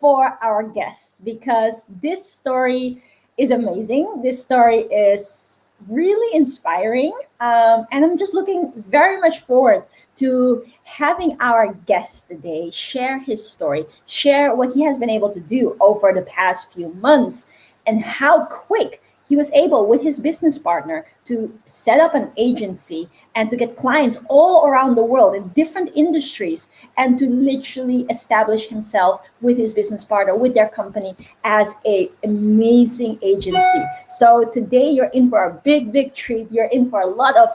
for our guest because this story is amazing. This story is really inspiring. And I'm just looking very much forward to having our guest today share his story, share what he has been able to do over the past few months, and how quick he was able with his business partner to set up an agency and to get clients all around the world in different industries and to literally establish himself with his business partner with their company as a amazing agency. So today you're in for a big treat. You're in for a lot of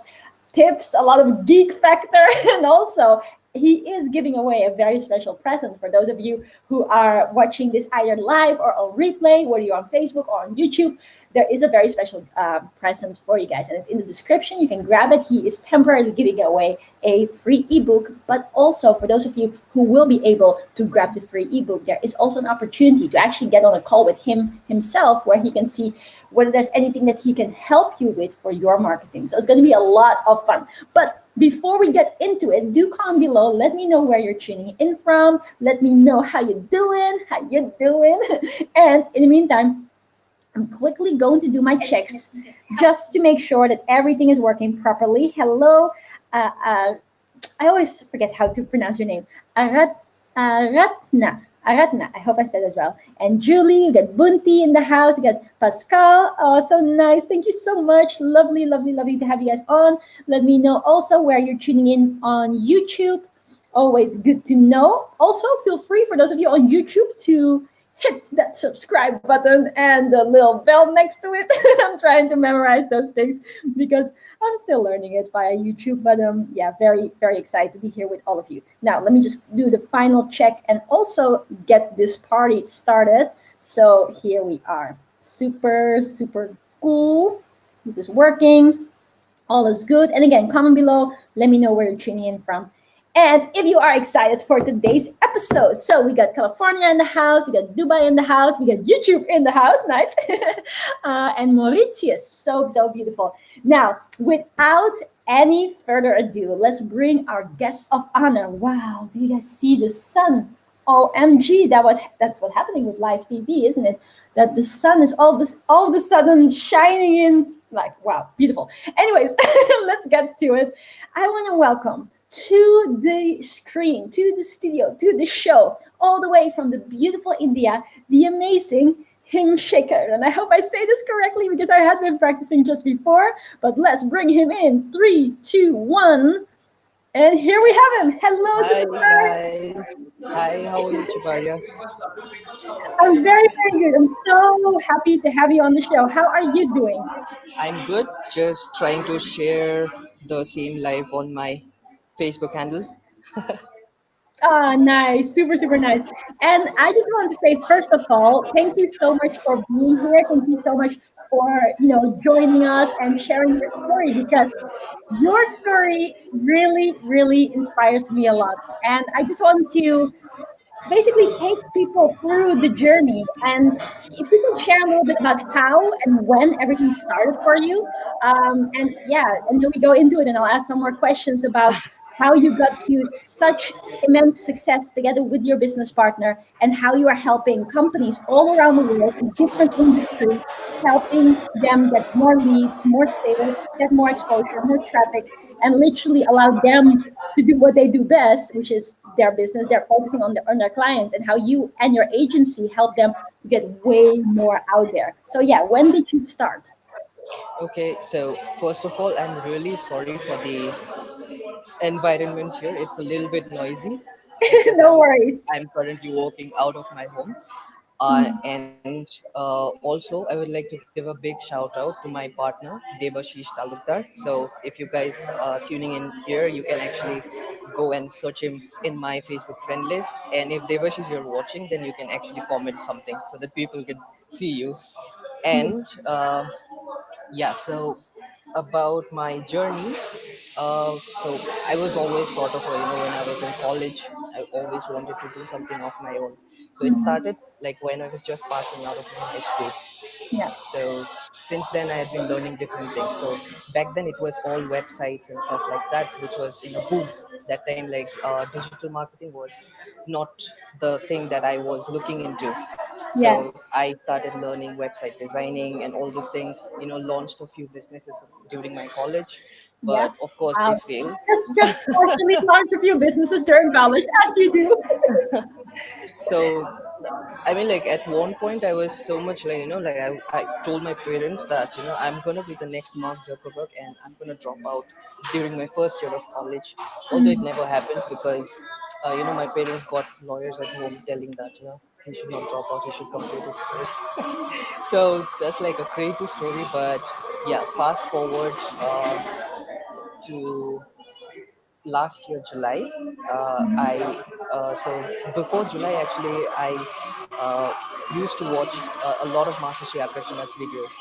tips, a lot of geek factor, and also he is giving away a very special present for those of you who are watching this either live or on replay, whether you're on Facebook or on YouTube. There is a very special present for you guys, and it's in the description. You can grab it. He is temporarily giving away a free ebook, but also for those of you who will be able to grab the free ebook, there is also an opportunity to actually get on a call with him himself, where he can see whether there's anything that he can help you with for your marketing. So it's going to be a lot of fun. But before we get into it, do comment below. Let me know where you're tuning in from. Let me know how you doing. And in the meantime, I'm quickly going to do my checks just to make sure that everything is working properly. Hello. Uh, uh, I always forget how to pronounce your name. Aratna. Aratna. I hope I said it well. And Julie, we got Bunty in the house. We got Pascal. Oh, so nice. Thank you so much. Lovely to have you guys on. Let me know also where you're tuning in on YouTube. Always good to know. Also, feel free for those of you on YouTube to hit that subscribe button and the little bell next to it. I'm trying to memorize those things because I'm still learning it via YouTube. But yeah, very excited to be here with all of you. Now, let me just do the final check and also get this party started. So here we are. Super cool. This is working. All is good. And again, comment below. Let me know where you're tuning in from. And if you are excited for today's episode, so we got California in the house, we got Dubai in the house, we got YouTube in the house, nice, and Mauritius, so beautiful. Now, without any further ado, let's bring our guest of honor. Wow, do you guys see the sun? OMG, that's what's happening with live TV, isn't it? That the sun is all of a sudden shining in, like wow, beautiful. Anyways, let's get to it. I want to welcome to the screen, to the studio, to the show, all the way from the beautiful India, the amazing Himshekar. And I hope I say this correctly because I had been practicing just before, but let's bring him in. 3, 2, 1. And here we have him. Hello, Hi superstar. guys. Hi, how are you, Tjibaria? I'm very good. I'm so happy to have you on the show. How are you doing? I'm good. Just trying to share the same live on my Facebook handle. Ah, nice. Super nice. And I just want to say, first of all, thank you so much for being here. Thank you so much for, joining us and sharing your story because your story really inspires me a lot. And I just want to basically take people through the journey. And if you can share a little bit about how and when everything started for you. And yeah, and then we go into it and I'll ask some more questions about how you got to such immense success together with your business partner and how you are helping companies all around the world in different industries, helping them get more leads, more sales, get more exposure, more traffic, and literally allow them to do what they do best, which is their business. They're focusing on their clients and how you and your agency help them to get way more out there. So yeah, when did you start? Okay, so first of all, I'm really sorry for the environment here. It's a little bit noisy because No worries. I'm currently walking out of my home. Mm. And also, I would like to give a big shout out to my partner, Devashish Talukdar. So, if you guys are tuning in here, you can actually go and search him in my Facebook friend list. And if Devashish you're watching, then you can actually comment something so that people can see you. And yeah, so about my journey, so I was always sort of, when I was in college, I always wanted to do something of my own. So it Mm. started like when I was just passing out of my high school. Yeah. So since then I had been learning different things. So back then it was all websites and stuff like that, which was in a boom that time. Like digital marketing was not the thing that I was looking into. Yeah. So I started learning website designing and all those things. Launched a few businesses during my college, Yeah. but of course they Wow. failed. Just fortunately launched a few businesses during college, as you do. So I mean, like at one point, I was so much like, like I told my parents that, I'm gonna be the next Mark Zuckerberg and I'm gonna drop out during my first year of college. Although it Mm, never happened because, my parents got lawyers at home telling that, he should not drop out, he should complete his course. So that's like a crazy story, but yeah, fast forward to last year July. mhm, I So before July actually I used to watch a lot of MasterChef Krishna's videos.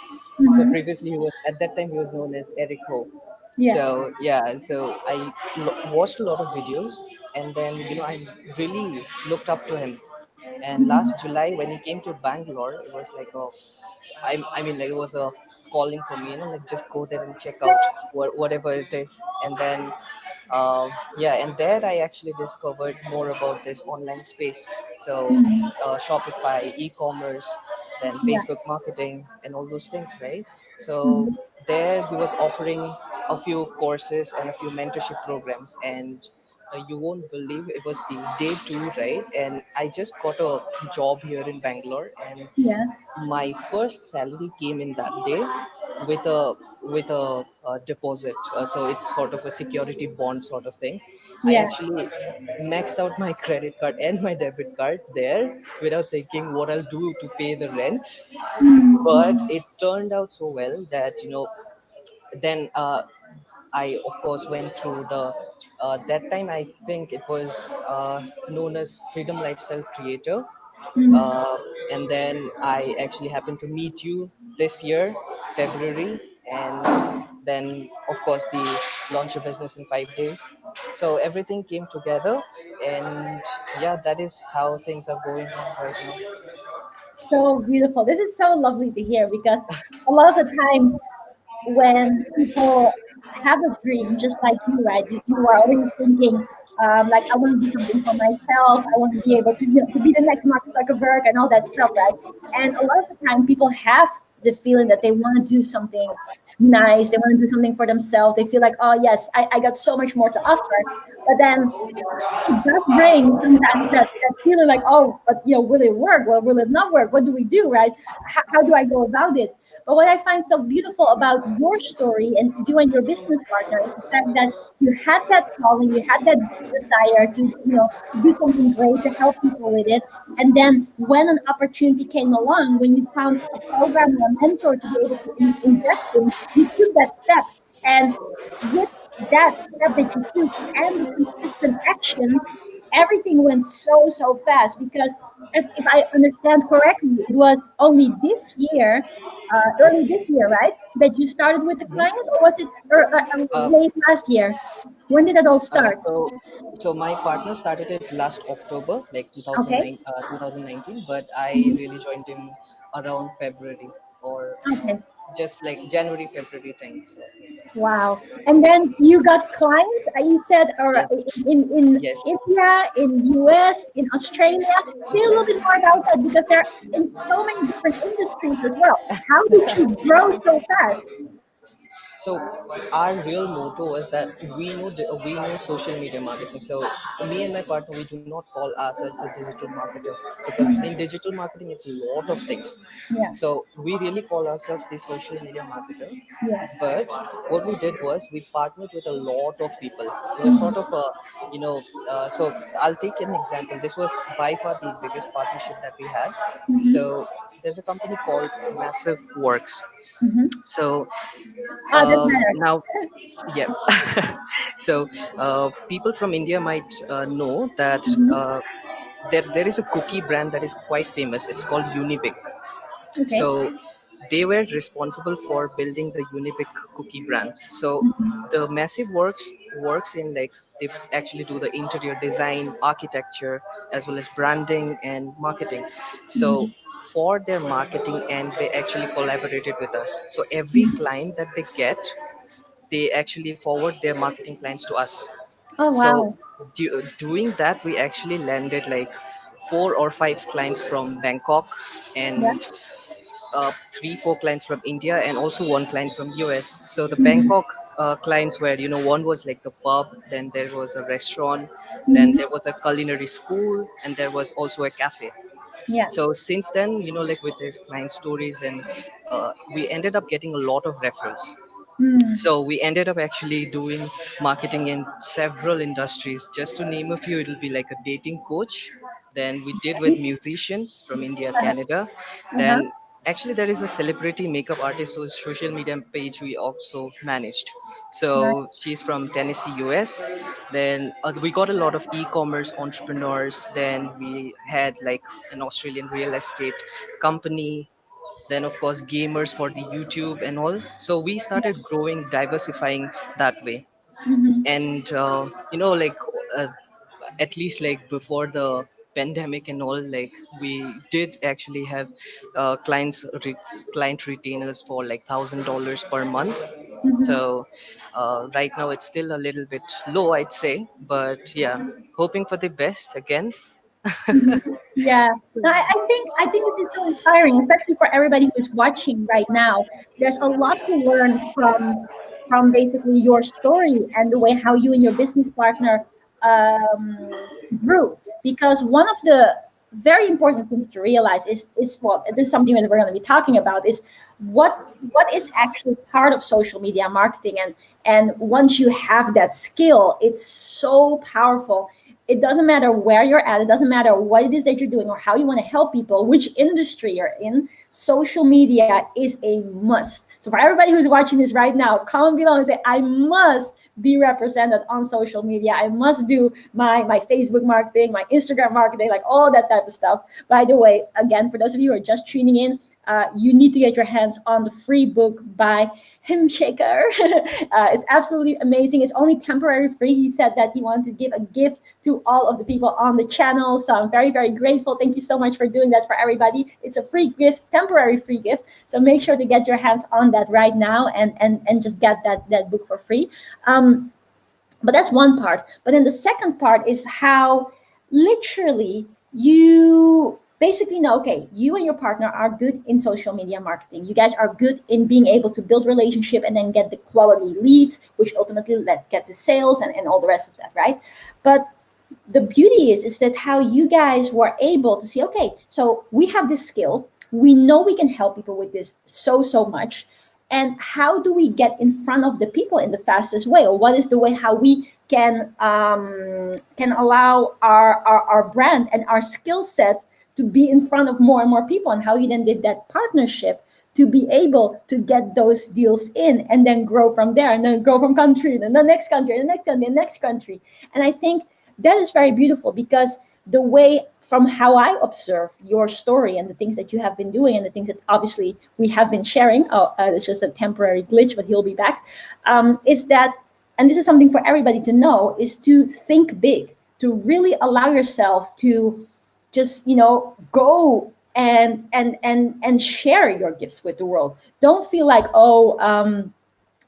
So mhm. previously he was, at that time he was known as Eric Ho. Yeah. So yeah, so I watched a lot of videos, and then I really looked up to him. And last Mhm, July when he came to Bangalore, it was like I mean, like it was a calling for me, like just go there and check out whatever it is. And then yeah, and there I actually discovered more about this online space. So mhm. Shopify, e-commerce, then Yeah. Facebook marketing, and all those things, right? So Mhm, there he was offering a few courses and a few mentorship programs, and you won't believe it was the day two, right? And I just got a job here in Bangalore, and yeah. my first salary came in that day with a deposit. So it's sort of a security bond sort of thing. I Yeah. actually maxed out my credit card and my debit card there without thinking what I'll do to pay the rent. Mhm, But mhm, it turned out so well that then I of course went through the that time I think it was known as Freedom Lifestyle Creator. mhm. uh, and then I actually happened to meet you this year, February, and then of course the launch your business in 5 days. So everything came together, and yeah, that is how things are going on right now. So beautiful. This is so lovely to hear because a lot of the time when people have a dream, just like you, right? You are always thinking, like, I want to do something for myself. I want to be able to, to be the next Mark Zuckerberg and all that stuff, right? And a lot of the time, people have the feeling that they want to do something nice. They want to do something for themselves. They feel like, oh, yes, I got so much more to offer. But then it does bring sometimes that feeling like, oh, but will it work? Well, will it not work? What do we do, right? How do I go about it? But what I find so beautiful about your story and you and your business partner is the fact that you had that calling, you had that desire to, to do something great, to help people with it. And then when an opportunity came along, when you found a program or a mentor to be able to invest in, you took that step. And with that step that you took and the consistent action, everything went so fast because if I understand correctly, it was only this year, early this year, right, that you started with the clients, or was it uh, late last year? When did it all uh, start? so so my partner started it last October, like Okay. 2019, but I Mhm. really joined him around February, or Okay. just like January, February time. So Wow. And then you got clients, you said, or yes, in yes, India, in US, in Australia. Say a little bit more about that because they're in so many different industries as well. How did you grow so fast? so our real motto was that we know social media marketing. So me and my partner, we do not call ourselves a digital marketer, because in Mhm. digital marketing it's a lot of things. Yeah. So we really call ourselves the social media marketer. Yeah. But what we did was we partnered with a lot of people. It was Mhm. sort of a, you know so I'll take an example. This was by far the biggest partnership that we had. Mhm. So there's a company called Massive Works. Mhm. So That matters. now, yeah. So people from India might know that Mhm. there is a cookie brand that is quite famous. It's called Unibic. Okay. So they were responsible for building the Unibic cookie brand. So Mhm. the Massive works in, like, they actually do the interior design, architecture, as well as branding and marketing. So Mhm. for their marketing, and they actually collaborated with us. So every client that they get, they actually forward their marketing clients to us. Oh So wow. doing that, we actually landed like 4 or 5 clients from Bangkok, Yeah. and 3 4 clients from India, and also one client from US. So the Mhm. Bangkok clients were, one was like the pub, then there was a restaurant, then Mhm. there was a culinary school, and there was also a cafe. Yeah. So since then, like with these client stories, and we ended up getting a lot of referrals. Mm. So we ended up actually doing marketing in several industries. Just to name a few, it'll be like a dating coach. Then we did with musicians from India, Canada. Uh-huh. Then actually there is a celebrity makeup artist whose social media page we also managed. Nice. So she's from Tennessee, US. Then we got a lot of e-commerce entrepreneurs. Then we had like an Australian real estate company, then of course gamers for the YouTube and all. So we started growing, diversifying that way. Mhm. And like uh, at least like before the pandemic and all, like we did actually have client retainers for like $1,000 per month. Mhm. So right now it's still a little bit low, I'd say, but yeah, hoping for the best again. Mhm. Yeah. No, I think this is so inspiring, especially for everybody who's watching right now. There's a lot to learn from basically your story and the way how you and your business partner grew. Because one of the very important things to realize is well, this is something that we're going to be talking about is what is actually part of social media marketing, and once you have that skill, it's so powerful. It doesn't matter where you're at, it doesn't matter what it is that you're doing or how you want to help people, which industry you're in, social media is a must. So for everybody who's watching this right now, comment below and say, I must be represented on social media. I must do my Facebook marketing, my Instagram marketing, like all that type of stuff. By the way, again, for those of you who are just tuning in, you need to get your hands on the free book by Himshekar. It's absolutely amazing. It's only temporary free. He said that he wanted to give a gift to all of the people on the channel. So I'm very, very grateful. Thank you so much for doing that for everybody. It's a free gift, temporary free gift. So make sure to get your hands on that right now, and just get that book for free. Um, but that's one part. But then the second part is how literally you basically know, okay, you and your partner are good in social media marketing. You guys are good in being able to build relationship and then get the quality leads, which ultimately get to sales and all the rest of that, right? But the beauty is that how you guys were able to see, okay, so we have this skill, we know we can help people with this so much, and how do we get in front of the people in the fastest way, or what is the way how we can allow our brand and our skill set to be in front of more and more people, and how you then did that partnership to be able to get those deals in and then grow from there, and then grow from country and the next country and the next country and the next country. And I think that is very beautiful, because the way from how I observe your story and the things that you have been doing and the things that obviously we have been sharing, it's just a temporary glitch, but he'll be back, is that, and this is something for everybody to know, is to think big, to really allow yourself to just, go and share your gifts with the world. Don't feel like, oh,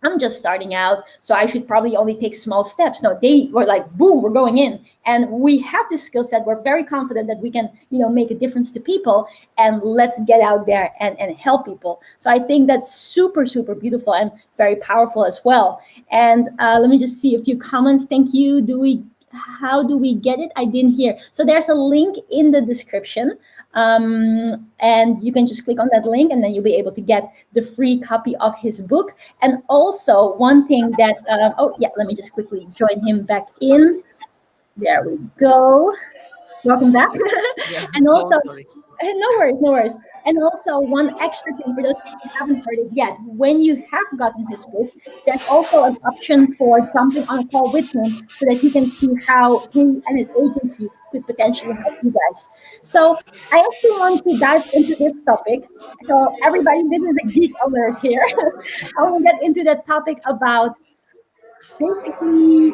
I'm just starting out, so I should probably only take small steps. No, they were like, boom, we're going in. And we have this skill set. We're very confident that we can, make a difference to people, and let's get out there and help people. So I think that's super, super beautiful and very powerful as well. And let me just see a few comments. Thank you. How do we get it? I didn't hear. So there's a link in the description. And you can just click on that link, and then you'll be able to get the free copy of his book. And also, one thing that, oh, yeah, let me just quickly join him back in. There we go. Welcome back. Yeah, And so also, sorry. no worries, no worries. And also, one extra thing for those who haven't heard it yet, when you have gotten his book, there's also an option for jumping on a call with him so that you can see how he and his agency could potentially help you guys. So, I actually want to dive into this topic. So, everybody, this is a geek alert here. I want to get into that topic about basically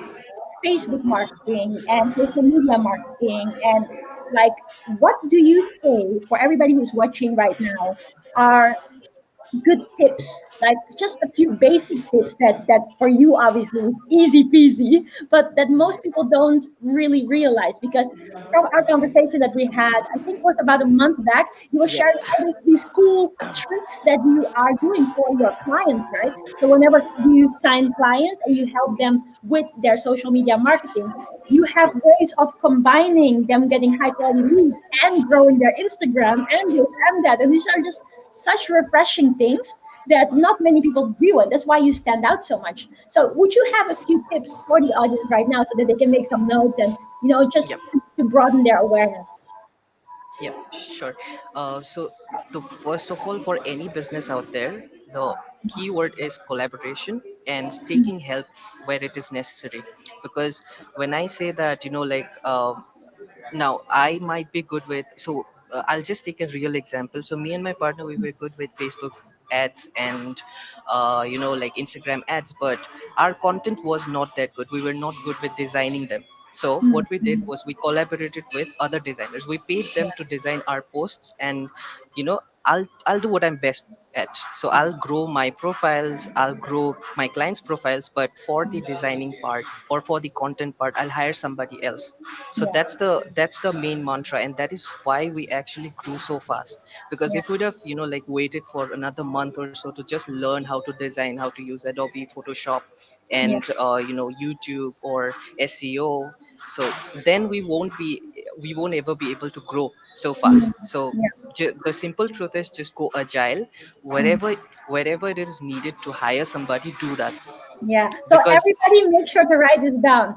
Facebook marketing and social media marketing, and like, what do you say for everybody who's watching right now are good tips, like just a few basic tips that for you obviously is easy peasy, but that most people don't really realize? Because from our conversation that we had, I think it was about a month back, you were Yep. sharing all these cool tricks that you are doing for your clients, right? So whenever you sign clients and you help them with their social media marketing, you have True. ways of combining them getting high quality leads and growing their Instagram and this and that. And these are just such refreshing things that not many people do. And that's why you stand out so much. So would you have a few tips for the audience right now so that they can make some notes and, Yep. just to broaden their awareness? Yep. Sure. So, first of all, for any business out there, the keyword is collaboration and taking help where it is necessary. Because when I say that, now I might be good with, I'll just take a real example. So me and my partner, we were good with Facebook ads and Instagram ads, but our content was not that good. We were not good with designing them. So what we did was we collaborated with other designers. We paid them to design our posts, and I'll do what I'm best at. So I'll grow my profiles, I'll grow my clients profiles, but for the designing part or for the content part, I'll hire somebody else. So Yeah, that's the main mantra, and that is why we actually grew so fast. Because yeah, if we'd have waited for another month or so to just learn how to design, how to use Adobe Photoshop yeah, and YouTube or SEO, so then we won't ever be able to grow so fast. mhm, So yeah, the simple truth is just go agile. mhm, Wherever it is needed to hire somebody, do that. yeah. So Because everybody make sure to write this down.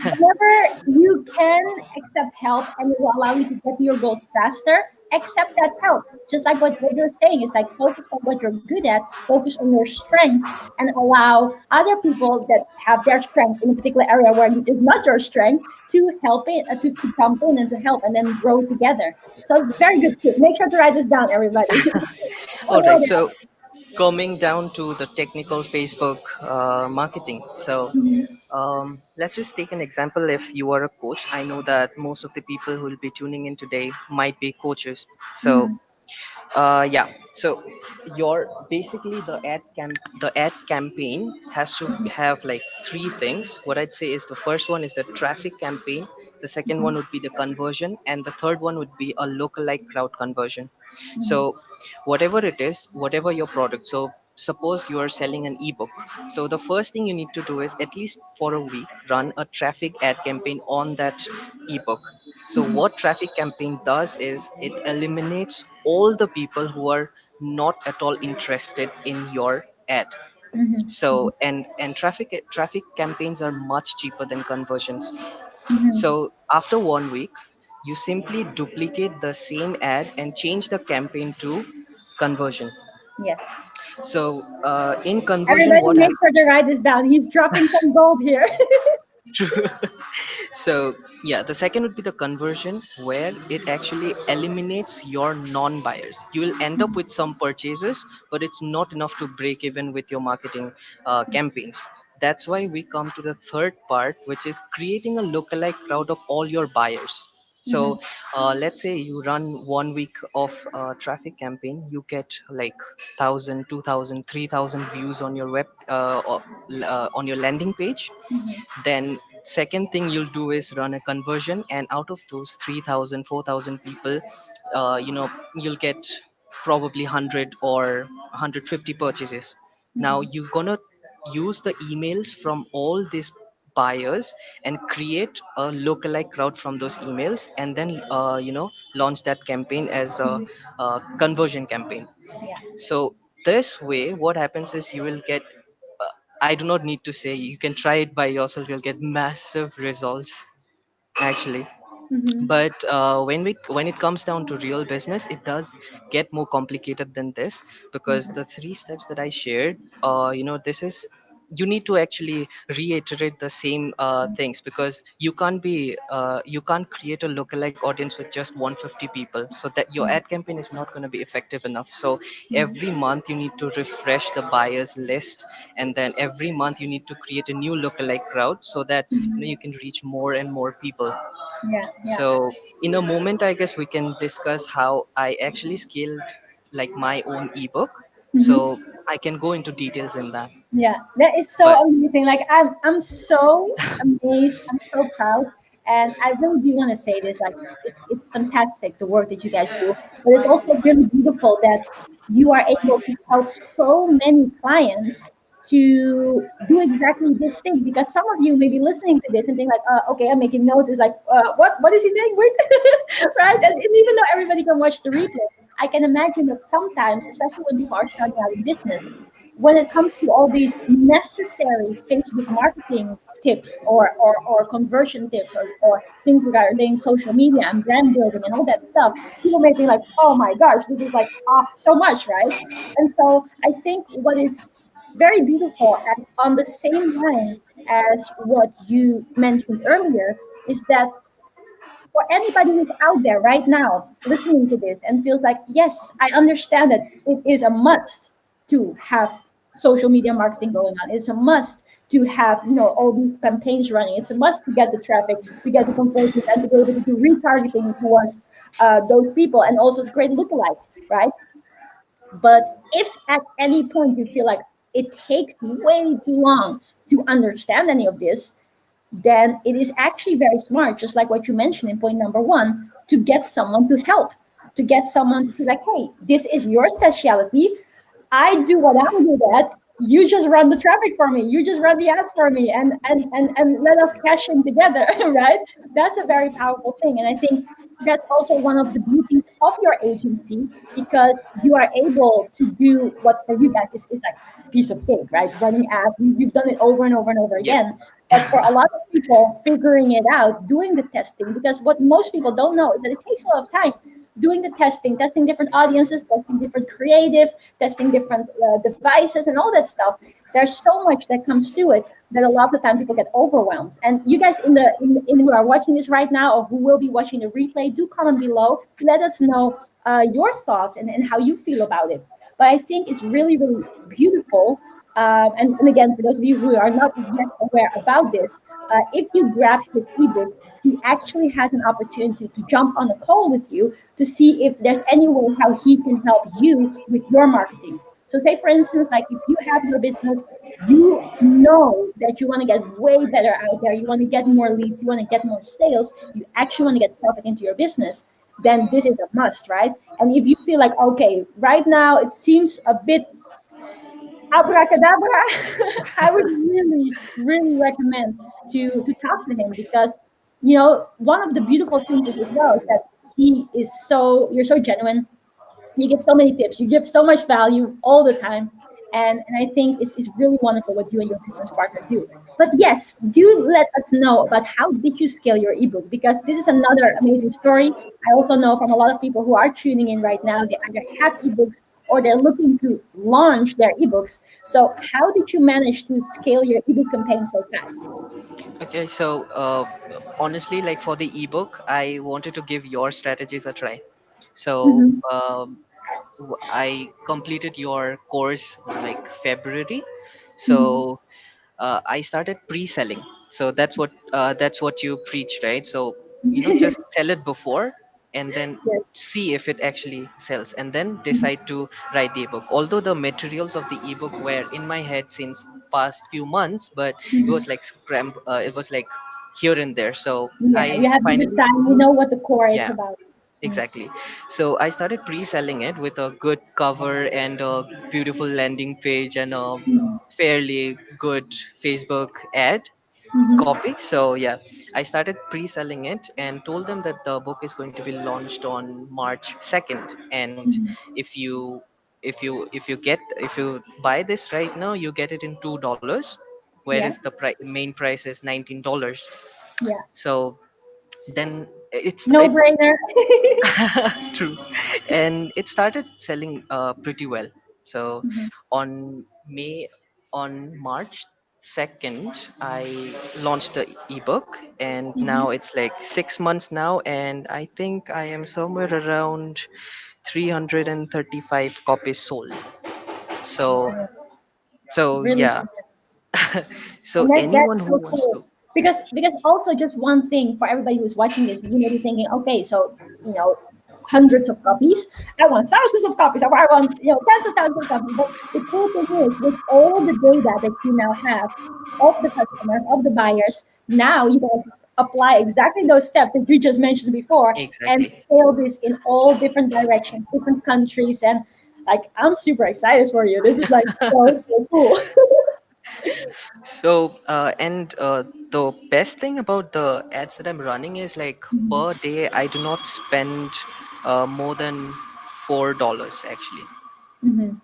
Whenever you can accept help and it will allow you to get to your goals faster, accept that help. Just like what you're saying, is like focus on what you're good at, focus on your strength, and allow other people that have their strength in a particular area where it is not your strength to help it, to jump in and to help and then grow together. So it's a very good tip. Make sure to write this down, everybody. all What right, else? so coming down to the technical Facebook marketing. So let's just take an example. If you are a coach, I know that most of the people who will be tuning in today might be coaches. So Mhm, yeah. So your basically the ad campaign has to mhm, have like three things. What I'd say is the first one is the traffic campaign. The second one would be the conversion, and the third one would be a lookalike crowd conversion. mhm, So whatever it is, whatever your product. So suppose you are selling an ebook. So the first thing you need to do is at least for a week run a traffic ad campaign on that ebook. So mhm, what traffic campaign does is it eliminates all the people who are not at all interested in your ad. mhm, So and traffic campaigns are much cheaper than conversions. mhm. So after 1 week, you simply duplicate the same ad and change the campaign to conversion. Yes. So in conversion, Everybody what make happens? sure to write this down. He's dropping some gold here. So yeah, the second would be the conversion, where it actually eliminates your non-buyers. You will end up with some purchases, but it's not enough to break even with your marketing campaigns. That's why we come to the third part, which is creating a lookalike crowd of all your buyers. Mhm, So let's say you run 1 week of traffic campaign, you get like 1000, 2000, 3000 views on your on your landing page. mhm, Then second thing you'll do is run a conversion, and out of those 3000, 4000 people, you'll get probably 100 or 150 purchases. Now mhm, you're gonna use the emails from all these buyers and create a lookalike crowd from those emails, and then launch that campaign as mhm. a conversion campaign. Yeah. So this way, what happens is you will get. I do not need to say. You can try it by yourself. You'll get massive results, actually. Mhm, But when it comes down to real business, it does get more complicated than this, because mhm, the three steps that I shared, this is. you need to actually reiterate the same things, because you can't create a lookalike audience with just 150 people, so that your Yeah. ad campaign is not going to be effective enough. So Yeah. every month you need to refresh the buyers list, and then every month you need to create a new lookalike crowd, so that Mhm. you can reach more and more people. Yeah. Yeah. So in a moment, I guess we can discuss how I actually scaled like my own ebook. Mhm. So I can go into details in that. Yeah, that is so But amazing. Like I'm so amazed. I'm so proud, and I really do want to say this. Like it's fantastic the work that you guys do, but it's also really beautiful that you are able to help so many clients to do exactly this thing. Because some of you may be listening to this and think like, okay, I'm making notes. It's like, what is he saying? Wait, right? And even though everybody can watch the replay, I can imagine that sometimes, especially when people are starting out in business, when it comes to all these necessary Facebook marketing tips or conversion tips or things regarding social media and brand building and all that stuff, people may think like, oh my gosh, this is like so much, right? And so I think what is very beautiful and on the same line as what you mentioned earlier is that for anybody who's out there right now listening to this and feels like, yes, I understand that it is a must to have social media marketing going on. It's a must to have, all these campaigns running. It's a must to get the traffic, to get the conversions, and to be able to do retargeting towards those people and also to create lookalikes, right? But if at any point you feel like it takes way too long to understand any of this, then it is actually very smart, just like what you mentioned in point number one, to get someone to help, to get someone to say, like, hey, this is your specialty. I do what I'm good at. You just run the traffic for me. You just run the ads for me, and let us cash in together, right? That's a very powerful thing, and I think that's also one of the beauties of your agency because you are able to do what for you guys is like piece of cake, right? Running ads, you've done it over and over and over yep. again. But for a lot of people, figuring it out, doing the testing, because what most people don't know is that it takes a lot of time doing the testing, testing different audiences, testing different creative, testing different devices, and all that stuff. There's so much that comes to it that a lot of the time people get overwhelmed. And you guys in who are watching this right now or who will be watching the replay, do comment below. Let us know your thoughts and how you feel about it. But I think it's really, really beautiful. And again, for those of you who are not yet aware about this, if you grab his ebook, he actually has an opportunity to jump on a call with you to see if there's any way how he can help you with your marketing. So, say for instance, like if you have your business, you know that you want to get way better out there, you want to get more leads, you want to get more sales, you actually want to get profit into your business, then this is a must, right? And if you feel like, okay, right now it seems a bit abracadabra, I would really, really recommend to talk to him because one of the beautiful things is as well is that you're so genuine. You give so many tips, you give so much value all the time, and I think it's really wonderful what you and your business partner do. But yes, do let us know about how did you scale your ebook, because this is another amazing story. I also know from a lot of people who are tuning in right now, they either have ebooks or they're looking to launch their ebooks. So how did you manage to scale your ebook campaign so fast? Okay, so honestly, like for the ebook, I wanted to give your strategies a try. So Mm-hmm. I completed your course like February. Mm-hmm. So I started pre-selling. So that's what you preach, right? So just sell it before, and then Yes. see if it actually sells, and then decide to write the ebook. Although the materials of the ebook were in my head since past few months, but it Mhm. was like it was like here and there. So Yeah, I you have the finally, design, you know what the core is yeah, about. Mm. exactly. So I started pre-selling it with a good cover and a beautiful landing page and a Mhm. fairly good Facebook ad Mhm. copy. So yeah, I started pre-selling it and told them that the book is going to be launched on March 2nd. And Mhm. if you if you buy this right now, you get it in $2, whereas Yeah, the main price is $19. yeah. So then No brainer. true, and it started selling pretty well. So Mhm. on May on March 2nd, I launched the ebook, and now Mhm. it's like 6 months now, and I think I am somewhere around 335 copies sold. So, so Really, yeah. So and that's anyone who so wants to, cool because also just one thing for everybody who's watching this, you may be thinking, okay, so hundreds of copies. I want thousands of copies. I want tens of thousands of copies. But the cool thing is, with all the data that you now have of the customers, of the buyers, now you can apply exactly those steps that you just mentioned before and exactly. scale this in all different directions, different countries, and like I'm super excited for you. This is like so cool. So, the best thing about the ads that I'm running is like per day, I do not spend more than $4 actually. Hmm. Wow.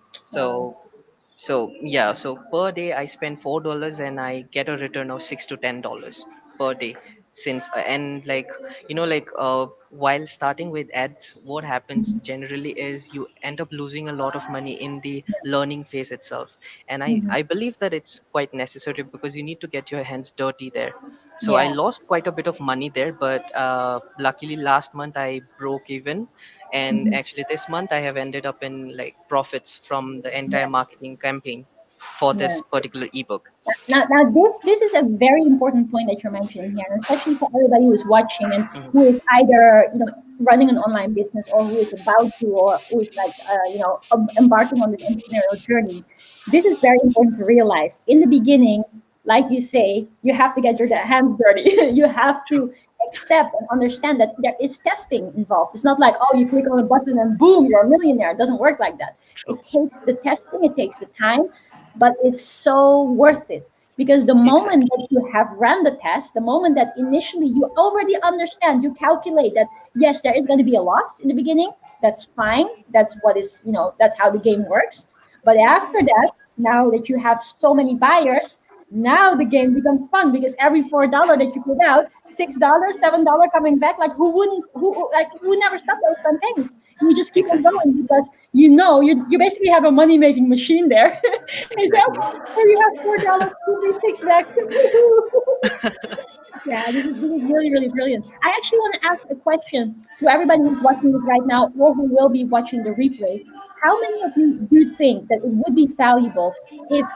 So, so per day I spend $4 and I get a return of $6 to $10 per day. Since and like like while starting with ads, what happens generally is you end up losing a lot of money in the learning phase itself, and I Hmm. I believe that it's quite necessary because you need to get your hands dirty there. So I Yeah. lost quite a bit of money there, but luckily last month I broke even, and Hmm. actually this month I have ended up in like profits from the entire Yeah. marketing campaign for Yeah. this particular ebook. Now this is a very important point that you're mentioning here, and especially for everybody who is watching and Mhm. who is either running an online business or who is about to or who is like embarking on this entrepreneurial journey. This is very important to realize. In the beginning, like you say, you have to get your hands dirty. You have True. to accept and understand that there is testing involved. It's not like, oh, you click on a button and boom, you're a millionaire. It doesn't work like that. True. It takes the testing, it takes the time, but it's so worth it because the moment Exactly. that you have ran the test, the moment that initially you already understand, you calculate that yes, there is going to be a loss in the beginning. That's fine. That's what is, that's how the game works. But after that, now that you have so many buyers, now the game becomes fun because every $4 that you put out, $6, $7 coming back. Like who wouldn't? Who never stop those campaigns? And you just keep on Exactly. going because you basically have a money making machine there. And you say, Exactly. okay, here you have $4, give me six back. Yeah, this is really, really brilliant. I actually want to ask a question to everybody who's watching this right now or who will be watching the replay. How many of you do think that it would be valuable if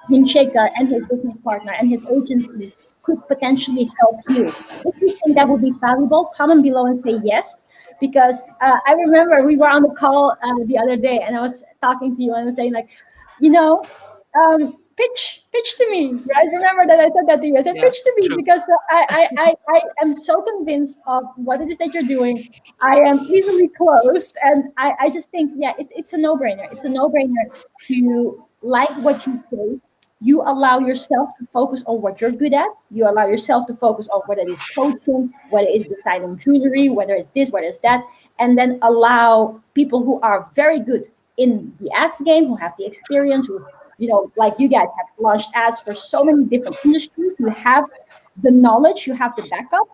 Himshekar and his business partner and his agency could potentially help you? If you think that would be valuable, comment below and say yes. Because I remember we were on the call the other day and I was talking to you and I was saying like, you know, pitch to me, right? Remember that I said that to you. I said Yeah. pitch to me True. because I am so convinced of what it is that you're doing. I am easily closed, and I just think yeah, it's a no brainer. It's a no brainer to like what you say. You allow yourself to focus on what you're good at. You allow yourself to focus on whether it is coaching, whether it's designing jewelry, whether it's this, whether it's that, and then allow people who are very good in the ads game, who have the experience, who like you guys have launched ads for so many different industries. You have the knowledge, you have the backup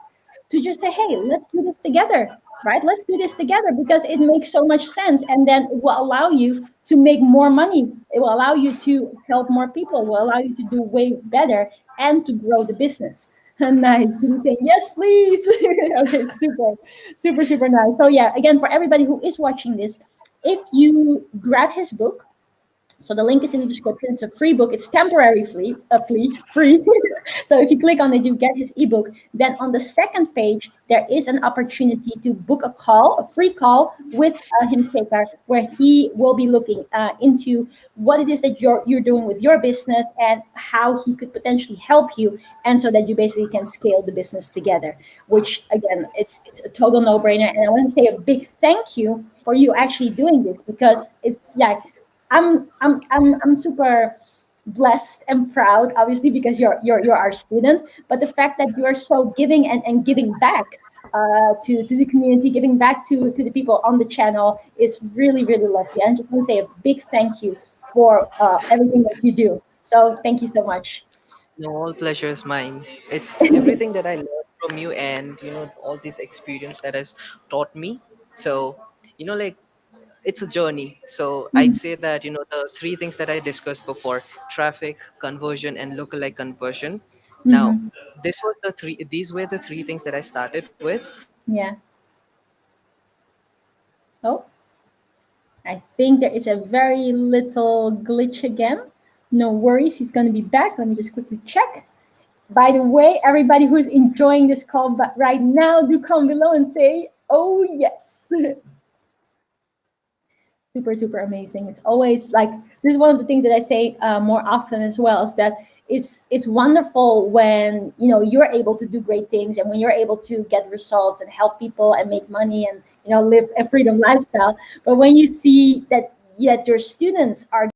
to just say, hey, let's do this together, right? Let's do this together because it makes so much sense. And then it will allow you to make more money. It will allow you to help more people, it will allow you to do way better and to grow the business. And nice. Judy saying, yes, please. Okay, super, super, super nice. So, yeah, again, for everybody who is watching this, if you grab his book, so the link is in the description. It's a free book. It's temporary free. So if you click on it, you get his ebook. Then on the second page, there is an opportunity to book a call, a free call with Himshekar, where he will be looking into what it is that you're doing with your business and how he could potentially help you, and so that you basically can scale the business together. Which again, it's a total no brainer. And I want to say a big thank you for you actually doing this because it's yeah I'm super blessed and proud, obviously, because you're our student. But the fact that you are so giving and giving back to the community, giving back to the people on the channel is really really lovely. I just want to say a big thank you for everything that you do. So thank you so much. No, all pleasure is mine. It's everything that I learned from you, and all this experience that has taught me. So, like it's a journey. So I'd Mhm. say that, the three things that I discussed before: traffic, conversion, and lookalike conversion. Now, Mhm. these were the three things that I started with. Yeah. Oh, I think there is a very little glitch again. No worries, he's going to be back. Let me just quickly check. By the way, everybody who's enjoying this call but right now, do comment below and say, oh, yes. Super, super amazing. It's always like, this is one of the things that I say more often as well, is that it's wonderful when you're able to do great things, and when you're able to get results and help people and make money and live a freedom lifestyle. But when you see that yet your students are